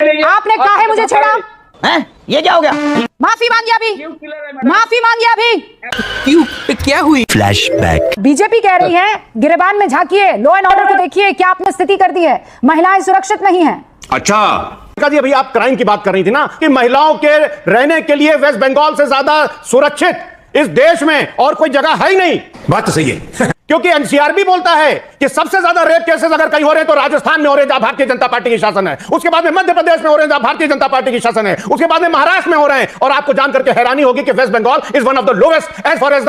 आपने काहे मुझे छेड़ा? हैं? ये क्या हो गया? माफी मांगिए अभी, माफी मांगिए अभी। क्यों? क्या हुई? फ्लैशबैक। बीजेपी कह रही है गिरेबान में झांकिए, लॉ एंड ऑर्डर को देखिए, क्या आपने स्थिति कर दी है, महिलाएं सुरक्षित नहीं है। अच्छा जी, अभी आप क्राइम की बात कर रही थी ना कि महिलाओं के रहने के लिए वेस्ट बंगाल से ज्यादा सुरक्षित इस देश में और कोई जगह है ही नहीं। बात तो सही है क्योंकि एनसीआर भी बोलता है कि सबसे ज्यादा रेप केसेस अगर कहीं हो रहे हैं तो राजस्थान में हो रहे हैं जहां भारतीय जनता पार्टी की शासन है, उसके बाद में मध्य प्रदेश में हो रहे हैं जहां भारतीय जनता पार्टी की शासन है, उसके बाद में महाराष्ट्र में हो रहे हैं। और आपको जानकर के हैरानी होगी कि west Bengal is one of the lowest as far as the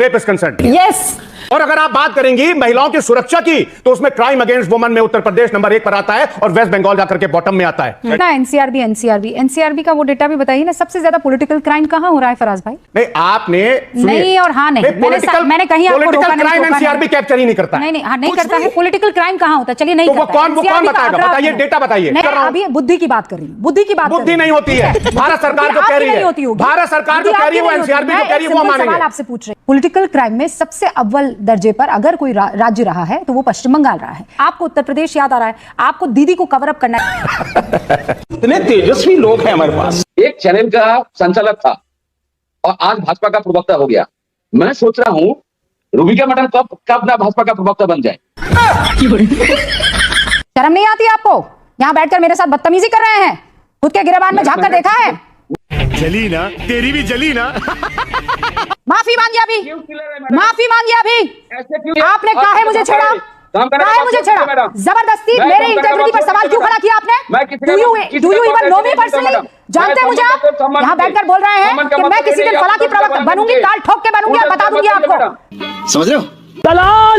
rape is concerned. Yes. और अगर आप बात करेंगी महिलाओं की सुरक्षा की तो उसमें क्राइम अगेंस्ट वुमन में उत्तर प्रदेश नंबर 1 पर आता है और वेस्ट बंगाल जाकर के बॉटम में आता है। ना एनसीआरबी का वो डेटा भी बताइए ना, सबसे ज्यादा पॉलिटिकल क्राइम कहां हो रहा है फराज भाई? नहीं आपने नहीं और हाँ नहीं, मैंने कहीं आपको रोका नहीं, क्राइम एनसीआरबी कैप्चर ही नहीं करता है। नहीं हाँ नहीं करता है। पॉलिटिकल क्राइम कहां होता है? चलिए नहीं तो करता है। वो कौन बताएगा? बताइए, डेटा बताइए। नहीं अभी बुद्धि की बात कर रही हूं, बुद्धि की बात। बुद्धि नहीं होती है, भारत सरकार जो कह रही है, भारत सरकार जो कह रही है वो एनसीआरबी जो कह रही है वो मानेंगे। सवाल आपसे पूछ रहे हैं, पॉलिटिकल क्राइम में सबसे अव्वल दर्जे पर अगर कोई राज्य रहा है तो वो पश्चिम बंगाल रहा है। आपको उत्तर प्रदेश याद आ रहा है, आपको दीदी को कवर अप करना है। इतने तेजस्वी लोग हैं हमारे पास। एक चैनल का संचालक था और आज भाजपा का प्रवक्ता हो गया। मैं सोच रहा हूं रूबिका मैडम कब ना भाजपा का प्रवक्ता बन जाए। शर्म नहीं आती आपको? यहाँ बैठकर मेरे साथ बदतमीजी कर रहे हैं। खुद के गिरेबान में झांक कर देखा है? जली ना, तेरी भी जली ना। माफी मांगिए अभी, माफी मांगिए अभी। आपने काहे मुझे छेड़ा? काहे मुझे छेड़ा? जबरदस्ती मेरे इंटेग्रिटी पर सवाल क्यों खड़ा किया आपने? Do you even know me personally? जानते हैं मुझे आप? यहाँ बैठकर बोल रहे हैं कि मैं किसी दिन फला की प्रवक्ता बनूंगी, ताल ठोक के बनूंगी और बता दूंगी आपको। समझ रहे हो? दलाल